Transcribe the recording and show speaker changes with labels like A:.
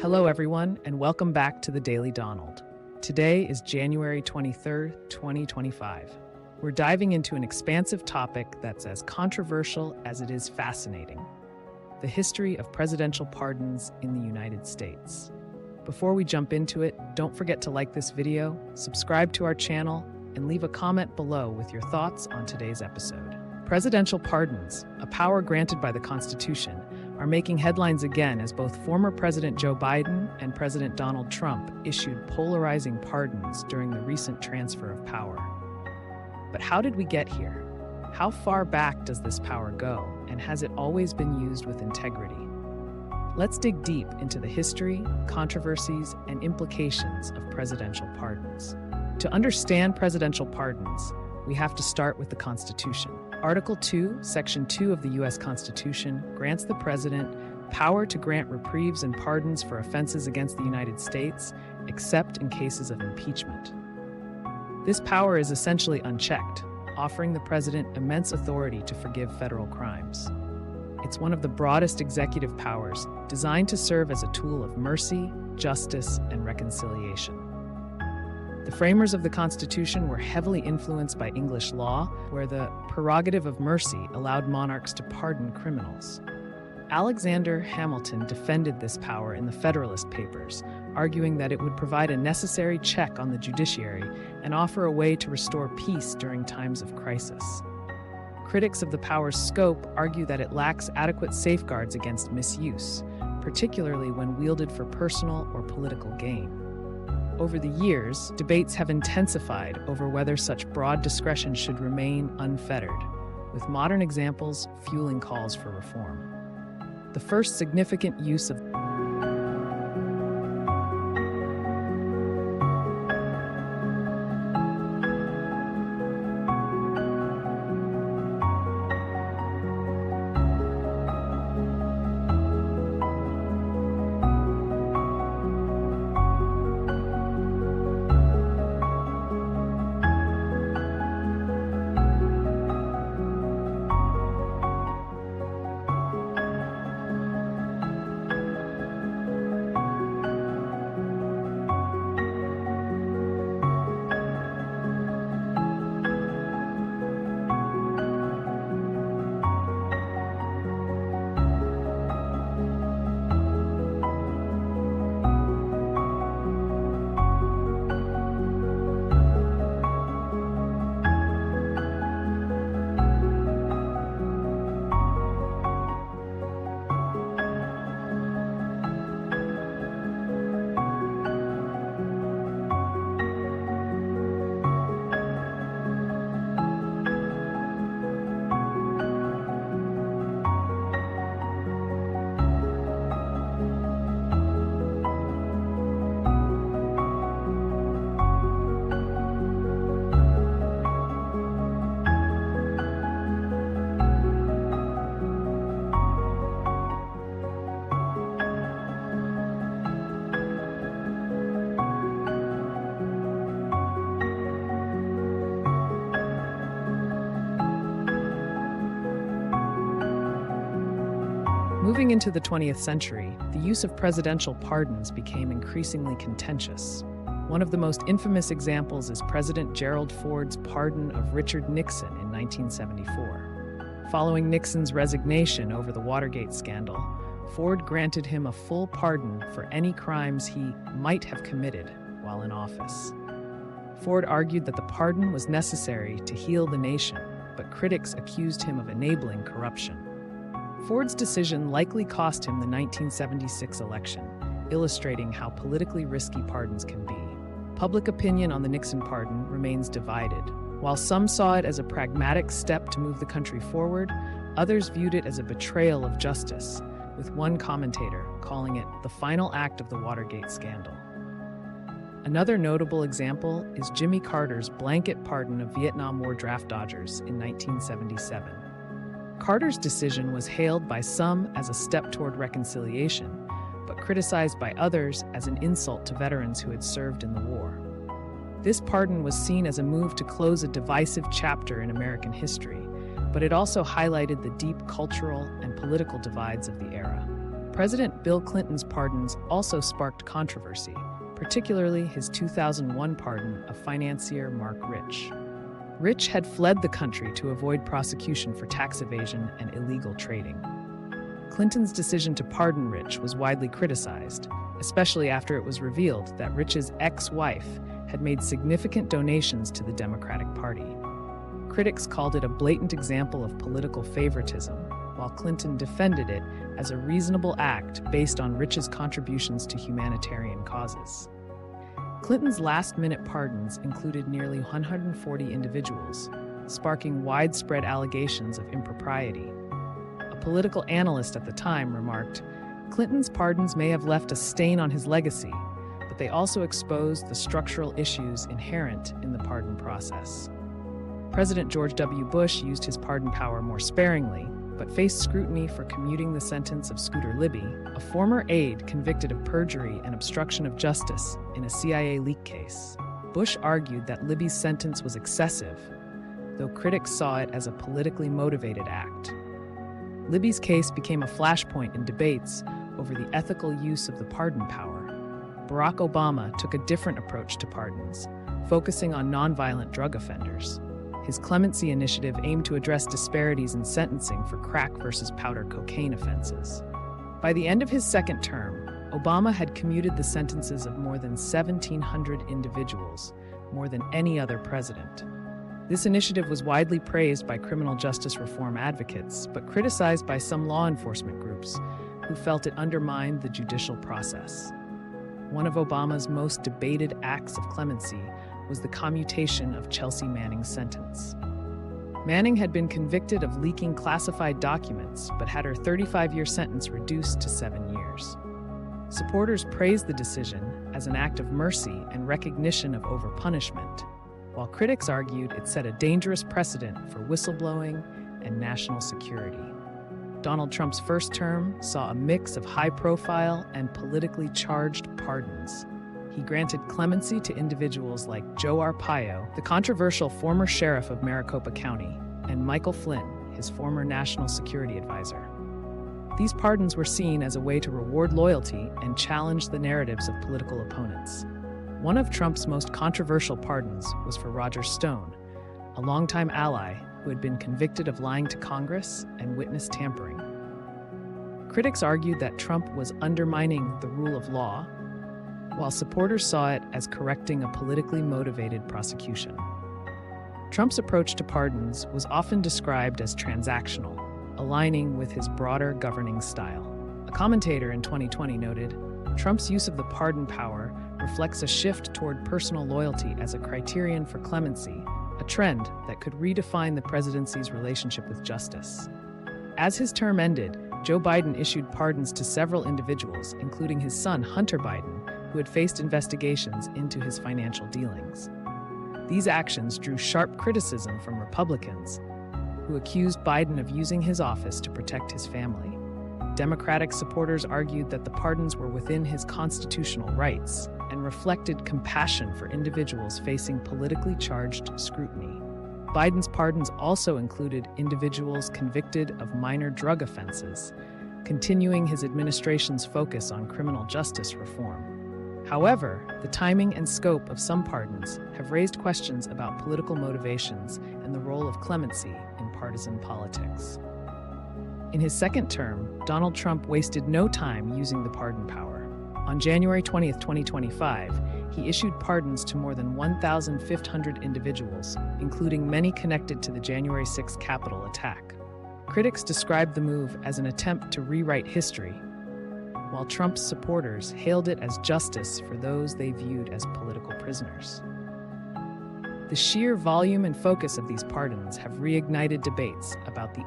A: Hello, everyone, and welcome back to the Daily Donald. Today is January 23rd, 2025. We're diving into an expansive topic that's as controversial as it is fascinating: the history of presidential pardons in the United States. Before we jump into it, don't forget to like this video, subscribe to our channel, and leave a comment below with your thoughts on today's episode. Presidential pardons, a power granted by the Constitution, are making headlines again as both former President Joe Biden and President Donald Trump issued polarizing pardons during the recent transfer of power. But how did we get here? How far back does this power go, and has it always been used with integrity? Let's dig deep into the history, controversies, and implications of presidential pardons. To understand presidential pardons, we have to start with the Constitution. Article 2, Section 2 of the U.S. Constitution grants the President power to grant reprieves and pardons for offenses against the United States, except in cases of impeachment. This power is essentially unchecked, offering the President immense authority to forgive federal crimes. It's one of the broadest executive powers, designed to serve as a tool of mercy, justice, and reconciliation. The framers of the Constitution were heavily influenced by English law, where the prerogative of mercy allowed monarchs to pardon criminals. Alexander Hamilton defended this power in the Federalist Papers, arguing that it would provide a necessary check on the judiciary and offer a way to restore peace during times of crisis. Critics of the power's scope argue that it lacks adequate safeguards against misuse, particularly when wielded for personal or political gain. Over the years, debates have intensified over whether such broad discretion should remain unfettered, with modern examples fueling calls for reform. The first significant use of Moving into the 20th century, the use of presidential pardons became increasingly contentious. One of the most infamous examples is President Gerald Ford's pardon of Richard Nixon in 1974. Following Nixon's resignation over the Watergate scandal, Ford granted him a full pardon for any crimes he might have committed while in office. Ford argued that the pardon was necessary to heal the nation, but critics accused him of enabling corruption. Ford's decision likely cost him the 1976 election, illustrating how politically risky pardons can be. Public opinion on the Nixon pardon remains divided. While some saw it as a pragmatic step to move the country forward, others viewed it as a betrayal of justice, with one commentator calling it the final act of the Watergate scandal. Another notable example is Jimmy Carter's blanket pardon of Vietnam War draft dodgers in 1977. Carter's decision was hailed by some as a step toward reconciliation, but criticized by others as an insult to veterans who had served in the war. This pardon was seen as a move to close a divisive chapter in American history, but it also highlighted the deep cultural and political divides of the era. President Bill Clinton's pardons also sparked controversy, particularly his 2001 pardon of financier Marc Rich. Rich had fled the country to avoid prosecution for tax evasion and illegal trading. Clinton's decision to pardon Rich was widely criticized, especially after it was revealed that Rich's ex-wife had made significant donations to the Democratic Party. Critics called it a blatant example of political favoritism, while Clinton defended it as a reasonable act based on Rich's contributions to humanitarian causes. Clinton's last-minute pardons included nearly 140 individuals, sparking widespread allegations of impropriety. A political analyst at the time remarked, "Clinton's pardons may have left a stain on his legacy, but they also exposed the structural issues inherent in the pardon process." President George W. Bush used his pardon power more sparingly, but faced scrutiny for commuting the sentence of Scooter Libby, a former aide convicted of perjury and obstruction of justice in a CIA leak case. Bush argued that Libby's sentence was excessive, though critics saw it as a politically motivated act. Libby's case became a flashpoint in debates over the ethical use of the pardon power. Barack Obama took a different approach to pardons, focusing on nonviolent drug offenders. His Clemency Initiative aimed to address disparities in sentencing for crack versus powder cocaine offenses. By the end of his second term, Obama had commuted the sentences of more than 1,700 individuals, more than any other president. This initiative was widely praised by criminal justice reform advocates, but criticized by some law enforcement groups who felt it undermined the judicial process. One of Obama's most debated acts of clemency was the commutation of Chelsea Manning's sentence. Manning had been convicted of leaking classified documents, but had her 35-year sentence reduced to 7 years. Supporters praised the decision as an act of mercy and recognition of overpunishment, while critics argued it set a dangerous precedent for whistleblowing and national security. Donald Trump's first term saw a mix of high-profile and politically charged pardons. He granted clemency to individuals like Joe Arpaio, the controversial former sheriff of Maricopa County, and Michael Flynn, his former national security advisor. These pardons were seen as a way to reward loyalty and challenge the narratives of political opponents. One of Trump's most controversial pardons was for Roger Stone, a longtime ally who had been convicted of lying to Congress and witness tampering. Critics argued that Trump was undermining the rule of law, while supporters saw it as correcting a politically motivated prosecution. Trump's approach to pardons was often described as transactional, aligning with his broader governing style. A commentator in 2020 noted, "Trump's use of the pardon power reflects a shift toward personal loyalty as a criterion for clemency, a trend that could redefine the presidency's relationship with justice." As his term ended, Joe Biden issued pardons to several individuals, including his son, Hunter Biden, who had faced investigations into his financial dealings. These actions drew sharp criticism from Republicans, who accused Biden of using his office to protect his family. Democratic supporters argued that the pardons were within his constitutional rights and reflected compassion for individuals facing politically charged scrutiny. Biden's pardons also included individuals convicted of minor drug offenses, continuing his administration's focus on criminal justice reform. However, the timing and scope of some pardons have raised questions about political motivations and the role of clemency in partisan politics. In his second term, Donald Trump wasted no time using the pardon power. On January 20, 2025, he issued pardons to more than 1,500 individuals, including many connected to the January 6 Capitol attack. Critics described the move as an attempt to rewrite history, while Trump's supporters hailed it as justice for those they viewed as political prisoners. The sheer volume and focus of these pardons have reignited debates about the